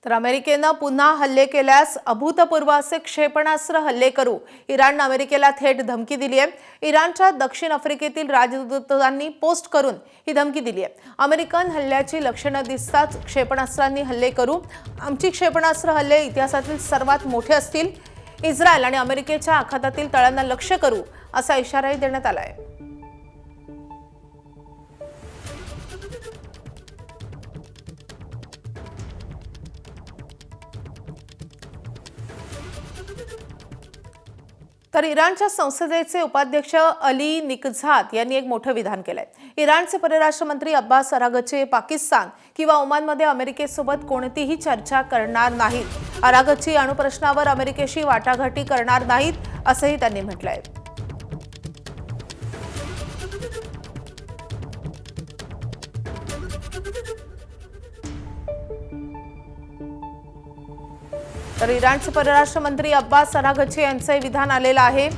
तर अमेरिकेनं पुन्हा हल्ले केल्यास अभूतपूर्व असे क्षेपणास्त्र हल्ले करू, इराणनं अमेरिकेला थेट धमकी दिली आहे। इराणच्या दक्षिण आफ्रिकेतील राजदूतांनी पोस्ट करून ही धमकी दिली आहे। अमेरिकन हल्ल्याची लक्षणं दिसताच क्षेपणास्त्रांनी हल्ले करू, आमची क्षेपणास्त्र हल्ले इतिहासातील सर्वात मोठे असतील, इस्रायल आणि अमेरिकेच्या आखातातील तळांना लक्ष्य करू असा इशाराही देण्यात आला आहे। तर इराणच्या संसदेचे उपाध्यक्ष अली निकझात यांनी एक मोठं विधान केलंय। इराणचे परराष्ट्र मंत्री अब्बास अरागची पाकिस्तान किंवा ओमानमध्ये अमेरिकेसोबत कोणतीही चर्चा करणार नाहीत। अरागची अणुप्रश्नावर अमेरिकेशी वाटाघाटी करणार नाहीत असंही त्यांनी म्हटलंय। तर इराणचे परराष्ट्र मंत्री अब्बास अरागची यांचे विधान आलेलं आहे।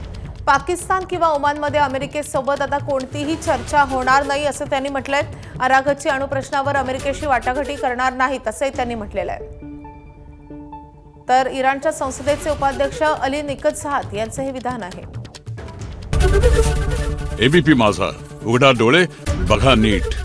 पाकिस्तान किंवा ओमानमध्ये अमेरिकेसोबत आता कोणतीही चर्चा होणार नाही असं त्यांनी म्हटलंय। अरागची अणुप्रश्नावर अमेरिकेशी वाटाघाटी करणार नाहीत असंही त्यांनी म्हटलेलं आहे। तर इराणच्या संसदेचे उपाध्यक्ष अली निकझात यांचे हे विधान आहे। एबीपी माझा, उघडा डोळे बघा नीट।